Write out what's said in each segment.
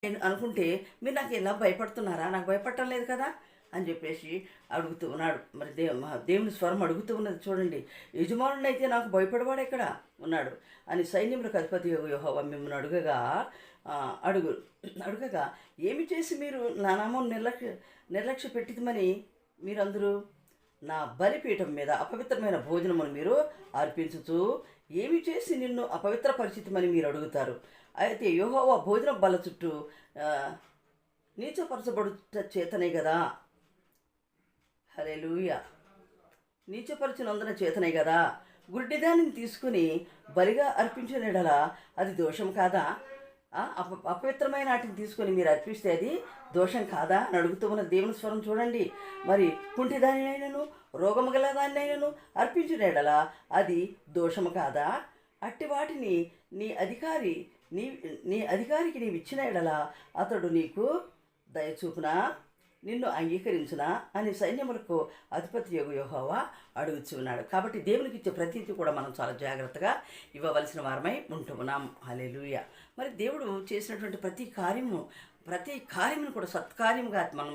నేను అనుకుంటే మీరు నాకు ఇలా భయపడుతున్నారా, నాకు భయపడటం లేదు కదా అని చెప్పేసి అడుగుతూ ఉన్నాడు. మరి దేవుని స్వరం అడుగుతూ ఉన్నది చూడండి. యజమానుడైతే నాకు భయపడవాడు ఎక్కడ ఉన్నాడు అని సైన్యములకు అధిపతి యెహోవా మిమ్మల్ని అడుగు అడుగగా ఏమి చేసి మీరు నా నామం నిర్లక్ష్య పెట్టిమని మీరందరూ నా బలిపీఠం మీద అపవిత్రమైన భోజనమును మీరు అర్పించుతూ ఏమి చేసి నిన్ను అపవిత్ర పరిస్థితిమని మీరు అడుగుతారు. అయితే యెహోవా భోజన బల్ల చుట్టూ నీచపరచబడుట చేతనే కదా. హల్లెలూయా. నీచపరచినందున చేతనే కదా. గుడ్డిదానిని తీసుకుని బలిగా అర్పించిన యెడల అది దోషం కాదా? అపవిత్రమైన వాటిని తీసుకొని మీరు అర్పిస్తే అది దోషం కాదా అని అడుగుతూ ఉన్న దేవుని స్వరం చూడండి. మరి కుంటిదానినైనను రోగము గల దానినైనను అర్పించిన యెడల అది దోషము కాదా? అట్టి వాటిని నీ అధికారికి నీవు ఇచ్చిన యెడల అతడు నీకు దయచూపునా, నిన్ను అంగీకరించునా అని సైన్యములకు అధిపతి యెహోవా అడుగుచున్నాడు. కాబట్టి దేవునికి ఇచ్చే ప్రతీతి కూడా మనం చాలా జాగ్రత్తగా ఇవ్వవలసిన వారమై ఉంటున్నాం. హల్లెలూయా. మరి దేవుడు చేసినటువంటి ప్రతి కార్యమును కూడా సత్కార్యముగా మనం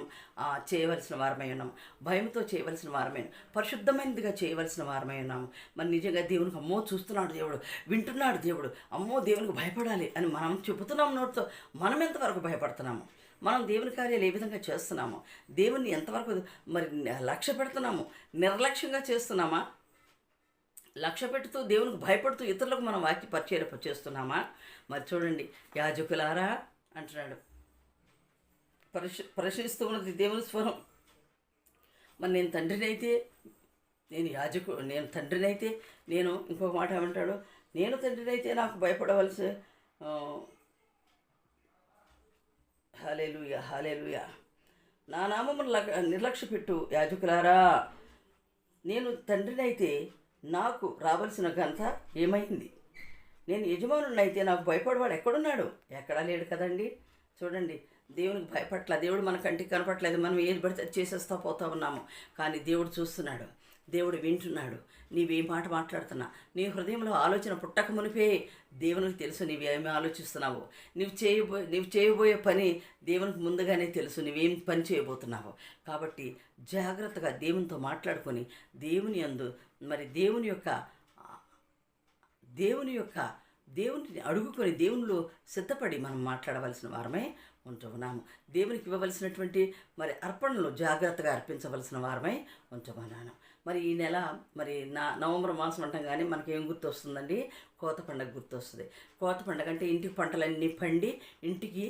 చేయవలసిన వారమై ఉన్నాం. భయంతో చేయవలసిన వారమై, పరిశుద్ధమైనదిగా చేయవలసిన వారమై ఉన్నాము. మరి నిజంగా దేవునికి అమ్మో చూస్తున్నాడు దేవుడు, వింటున్నాడు దేవుడు, అమ్మో దేవునికి భయపడాలి అని మనం చెబుతున్నాం నోటితో. మనం ఎంతవరకు భయపడుతున్నాము? మనం దేవుని కార్యాలు ఏ విధంగా చేస్తున్నాము? దేవుణ్ణి ఎంతవరకు మరి లక్ష్య పెడుతున్నాము? నిర్లక్ష్యంగా చేస్తున్నామా? లక్ష్య పెడుతూ దేవునికి భయపడుతూ ఇతరులకు మనం వాక్య పరిచయం చేస్తున్నామా? మరి చూడండి, యాజకులారా అంటున్నాడు. ప్రశ్నిస్తూ ఉన్నది దేవుని స్వరం. మరి నేను తండ్రినైతే, నేను తండ్రినైతే, ఇంకొక మాట ఏమంటాడు, నేను తండ్రినైతే నాకు భయపడవలసి. హల్లెలూయా, హల్లెలూయా. నా నామమును నిర్లక్ష్య పెట్టు యాజకులారా. నేను తండ్రినైతే నాకు రావలసిన ఘనత ఏమైంది? నేను యజమానుడినైతే నాకు భయపడవాడు ఎక్కడున్నాడు? ఎక్కడా లేడు కదండి. చూడండి, దేవునికి భయపట్ల, దేవుడు మన కంటికి కనపట్లేదు, మనం ఏది పడితే చేసేస్తా పోతా ఉన్నాము. కానీ దేవుడు చూస్తున్నాడు, దేవుడు వింటున్నాడు. నీవే మాట మాట్లాడుతున్నా, నీ హృదయంలో ఆలోచన పుట్టక మునిపే దేవునికి తెలుసు నీవేమి ఆలోచిస్తున్నావు. నీవు చేయబోయే పని దేవునికి ముందుగానే తెలుసు, నువ్వేం పని చేయబోతున్నావు. కాబట్టి జాగ్రత్తగా దేవునితో మాట్లాడుకొని దేవుని యందు మరి దేవుని అడుగుకొని దేవునిలో సిద్ధపడి మనం మాట్లాడవలసిన వారమై ఉంటున్నాము. దేవునికి ఇవ్వవలసినటువంటి మరి అర్పణలు జాగ్రత్తగా అర్పించవలసిన వారమై ఉంటున్నాను. మరి ఈ నెల మరి నవంబర్ మాసం అంటాం, కానీ మనకేం గుర్తు వస్తుందండి? కోత పండుగ గుర్తు వస్తుంది. కోత పండుగ అంటే ఇంటికి పంటలన్నీ పండి ఇంటికి